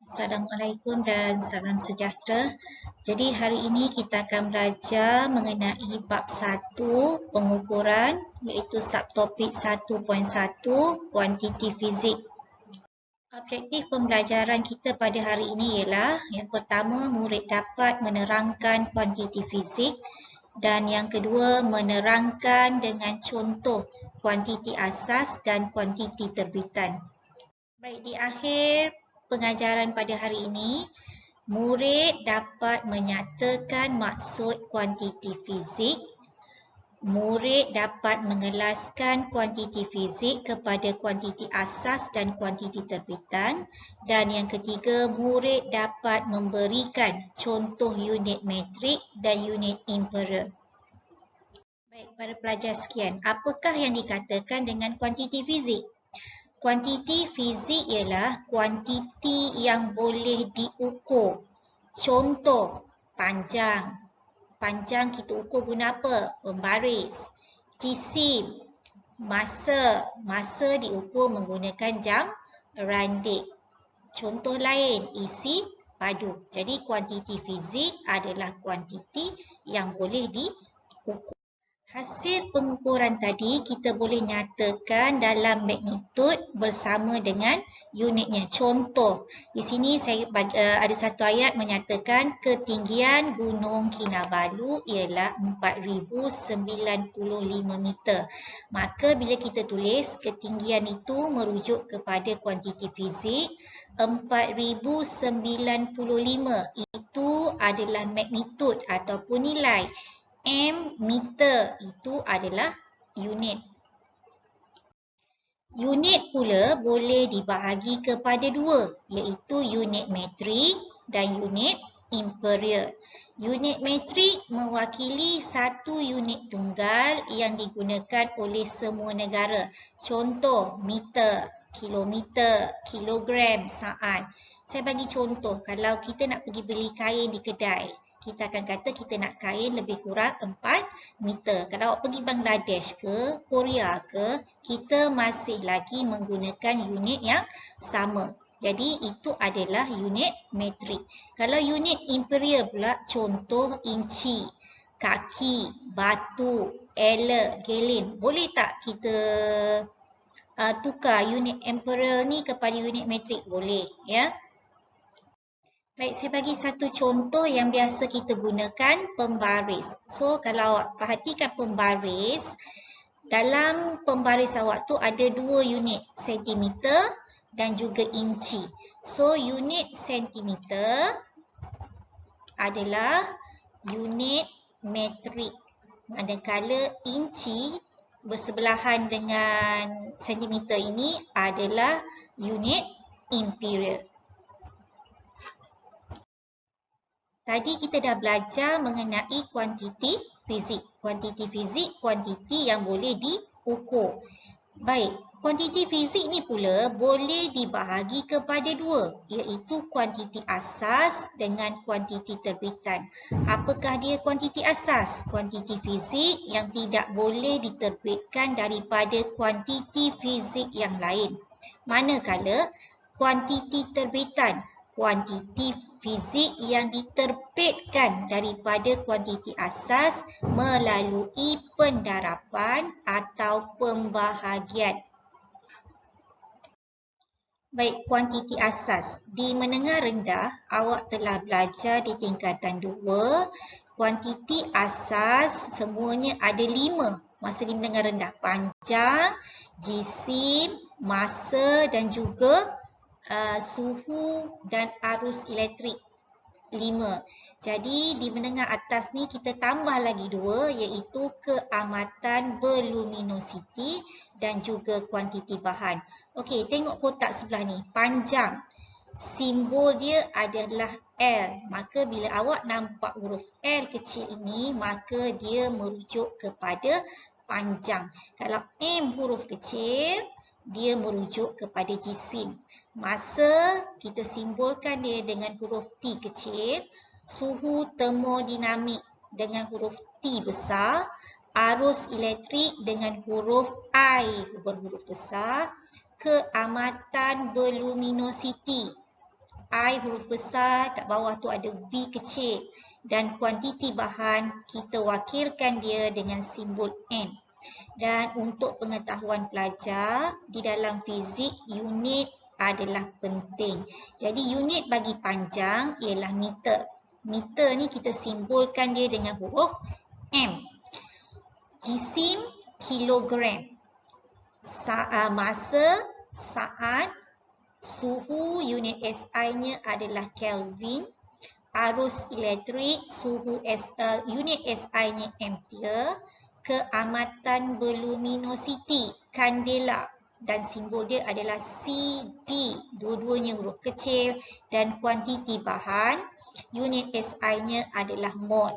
Assalamualaikum dan salam sejahtera. Jadi hari ini kita akan belajar mengenai bab 1 pengukuran iaitu subtopik 1.1 kuantiti fizik. Objektif pembelajaran kita pada hari ini ialah yang pertama murid dapat menerangkan kuantiti fizik dan yang kedua menerangkan dengan contoh kuantiti asas dan kuantiti terbitan. Baik, di akhir pengajaran pada hari ini, murid dapat menyatakan maksud kuantiti fizik. Murid dapat mengelaskan kuantiti fizik kepada kuantiti asas dan kuantiti terbitan. Dan yang ketiga, murid dapat memberikan contoh unit metrik dan unit imperial. Baik, para pelajar sekian, apakah yang dikatakan dengan kuantiti fizik? Kuantiti fizik ialah kuantiti yang boleh diukur. Contoh, panjang. Panjang kita ukur guna apa? Pembaris. Jisim, masa. Masa diukur menggunakan jam randik. Contoh lain, isi padu. Jadi kuantiti fizik adalah kuantiti yang boleh diukur. Hasil pengukuran tadi kita boleh nyatakan dalam magnitud bersama dengan unitnya. Contoh, di sini saya ada satu ayat menyatakan ketinggian Gunung Kinabalu ialah 4095 meter. Maka bila kita tulis ketinggian itu merujuk kepada kuantiti fizik 4095 itu adalah magnitud ataupun nilai. M meter itu adalah unit. Unit pula boleh dibahagi kepada dua, iaitu unit metrik dan unit imperial. Unit metrik mewakili satu unit tunggal yang digunakan oleh semua negara. Contoh, meter, kilometer, kilogram, saat. Saya bagi contoh, kalau kita nak pergi beli kain di kedai, kita akan kata kita nak kain lebih kurang 4 meter. Kalau awak pergi Bangladesh ke, Korea ke, kita masih lagi menggunakan unit yang sama. Jadi itu adalah unit metrik. Kalau unit imperial pula, contoh inci, kaki, batu, ela, gelin. Boleh tak kita tukar unit imperial ni kepada unit metrik? Boleh, ya. Baik, saya bagi satu contoh yang biasa kita gunakan, pembaris. So, kalau awak perhatikan pembaris, dalam pembaris awak tu ada dua unit, sentimeter dan juga inci. So, unit sentimeter adalah unit metrik. Manakala inci bersebelahan dengan sentimeter ini adalah unit imperial. Tadi kita dah belajar mengenai kuantiti fizik. Kuantiti fizik, kuantiti yang boleh diukur. Baik, kuantiti fizik ni pula boleh dibahagi kepada dua, iaitu kuantiti asas dengan kuantiti terbitan. Apakah dia kuantiti asas? Kuantiti fizik yang tidak boleh diterbitkan daripada kuantiti fizik yang lain. Manakala kuantiti terbitan, kuantiti fizik yang diterbitkan daripada kuantiti asas melalui pendarapan atau pembahagian. Baik, kuantiti asas. Di menengah rendah, awak telah belajar di tingkatan 2. Kuantiti asas semuanya ada 5. Masa di menengah rendah, panjang, jisim, masa dan juga suhu dan arus elektrik. 5. Jadi di menengah atas ni kita tambah lagi 2, iaitu keamatan berluminositi dan juga kuantiti bahan. Okey, tengok kotak sebelah ni. Panjang. Simbol dia adalah L. Maka bila awak nampak huruf L kecil ini, maka dia merujuk kepada panjang. Kalau M huruf kecil, dia merujuk kepada jisim. Masa kita simbolkan dia dengan huruf T kecil, suhu termodinamik dengan huruf T besar, arus elektrik dengan huruf I berhuruf besar, keamatan berluminositi I huruf besar, kat bawah tu ada V kecil. Dan kuantiti bahan, kita wakilkan dia dengan simbol N. Dan untuk pengetahuan pelajar, di dalam fizik, unit adalah penting. Jadi unit bagi panjang ialah meter. Meter ni kita simbolkan dia dengan huruf M. Jisim, kilogram. Masa, saat. Suhu, unit SI-nya adalah Kelvin. Arus elektrik, unit SI-nya ampere. Keamatan berluminositi, kandela. Dan simbol dia adalah CD. Dua-duanya huruf kecil. Dan kuantiti bahan, unit SI-nya adalah mol.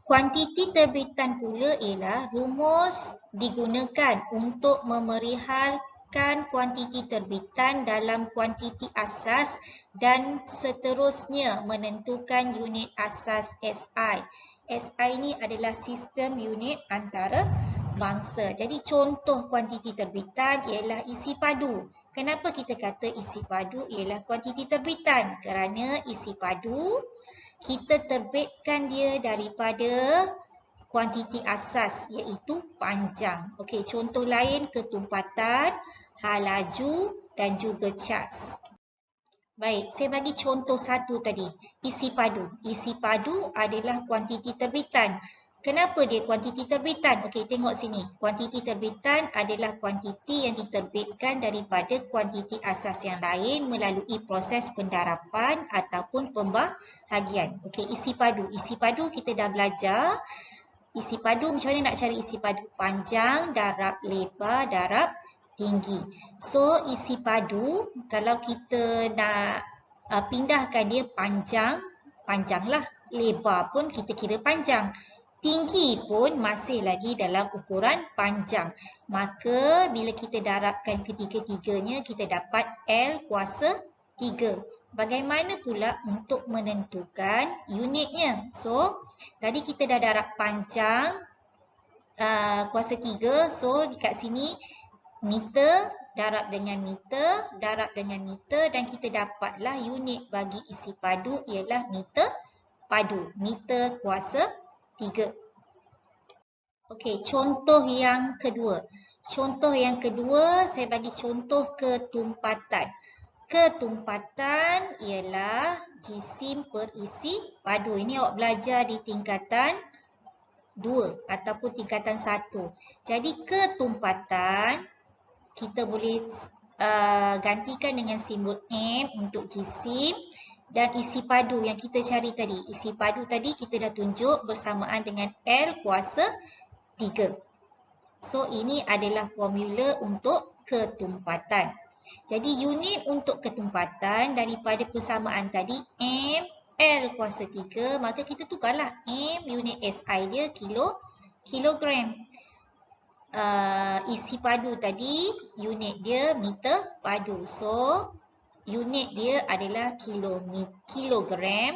Kuantiti terbitan pula ialah rumus digunakan untuk memerihalkan kuantiti terbitan dalam kuantiti asas dan seterusnya menentukan unit asas SI. SI ini adalah sistem unit antarabangsa. Jadi contoh kuantiti terbitan ialah isi padu. Kenapa kita kata isi padu ialah kuantiti terbitan? Kerana isi padu kita terbitkan dia daripada kuantiti asas iaitu panjang. Okey, contoh lain ketumpatan, hal laju dan juga charge. Baik, saya bagi contoh satu tadi, isi padu. Isi padu adalah kuantiti terbitan. Kenapa dia kuantiti terbitan? Okey, tengok sini. Kuantiti terbitan adalah kuantiti yang diterbitkan daripada kuantiti asas yang lain melalui proses pendarapan ataupun pembahagian. Okey, isi padu. Isi padu kita dah belajar. Isi padu, macam mana nak cari isi padu? Panjang, darab lebar, darab tinggi. So, isi padu, kalau kita nak pindahkan dia panjang, panjanglah. Lebar pun kita kira panjang. Tinggi pun masih lagi dalam ukuran panjang. Maka, bila kita darabkan ketiga-tiganya, kita dapat L kuasa 3. Bagaimana pula untuk menentukan unitnya? So, tadi kita dah darab panjang kuasa 3. So, dekat sini meter darab dengan meter, darab dengan meter dan kita dapatlah unit bagi isi padu ialah meter padu. Meter kuasa 3. Okey, contoh yang kedua. Contoh yang kedua, saya bagi contoh ketumpatan. Ketumpatan ialah jisim perisi padu. Ini awak belajar di tingkatan 2 ataupun tingkatan 1. Jadi ketumpatan kita boleh gantikan dengan simbol M untuk jisim dan isi padu yang kita cari tadi. Isi padu tadi kita dah tunjuk bersamaan dengan L kuasa 3. So ini adalah formula untuk ketumpatan. Jadi unit untuk ketumpatan daripada persamaan tadi M L kuasa 3, maka kita tukarlah M unit SI dia kilogram. Isi padu tadi unit dia meter padu. So unit dia adalah kilogram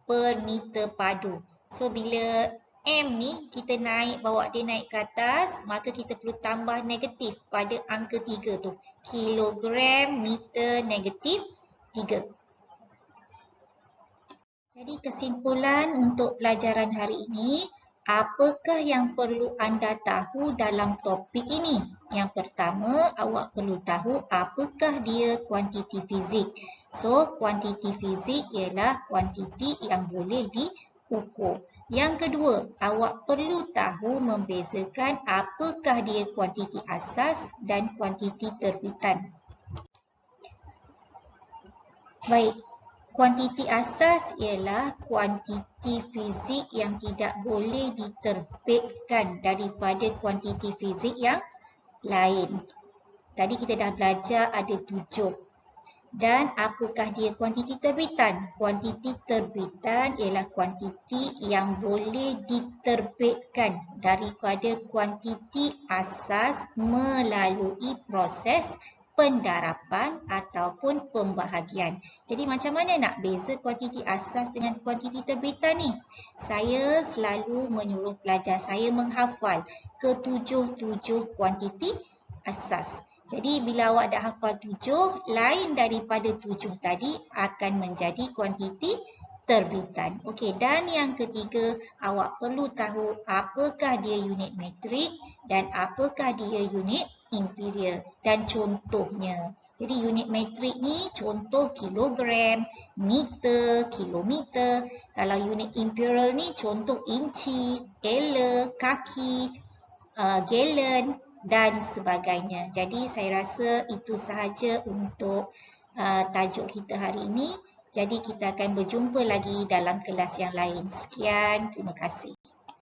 per meter padu. So bila M ni kita bawa dia naik ke atas, maka kita perlu tambah negatif pada angka 3 tu. Kilogram meter negatif 3. Jadi kesimpulan untuk pelajaran hari ini, apakah yang perlu anda tahu dalam topik ini? Yang pertama, awak perlu tahu apakah dia kuantiti fizik. So, kuantiti fizik ialah kuantiti yang boleh diukur. Yang kedua, awak perlu tahu membezakan apakah dia kuantiti asas dan kuantiti terbitan. Baik, kuantiti asas ialah kuantiti fizik yang tidak boleh diterbitkan daripada kuantiti fizik yang lain. Tadi kita dah belajar ada 7. Dan apakah dia kuantiti terbitan? Kuantiti terbitan ialah kuantiti yang boleh diterbitkan daripada kuantiti asas melalui proses pendarapan ataupun pembahagian. Jadi macam mana nak beza kuantiti asas dengan kuantiti terbitan ni? Saya selalu menyuruh pelajar saya menghafal ke 7 kuantiti asas. Jadi bila awak dah hafal 7, lain daripada 7 tadi akan menjadi kuantiti terbitan. Okey, dan yang ketiga, awak perlu tahu apakah dia unit metrik dan apakah dia unit imperial dan contohnya. Jadi unit metrik ni contoh kilogram, meter, kilometer. Kalau unit imperial ni contoh inci, ela, kaki, gallon dan sebagainya. Jadi saya rasa itu sahaja untuk tajuk kita hari ini. Jadi kita akan berjumpa lagi dalam kelas yang lain. Sekian, terima kasih.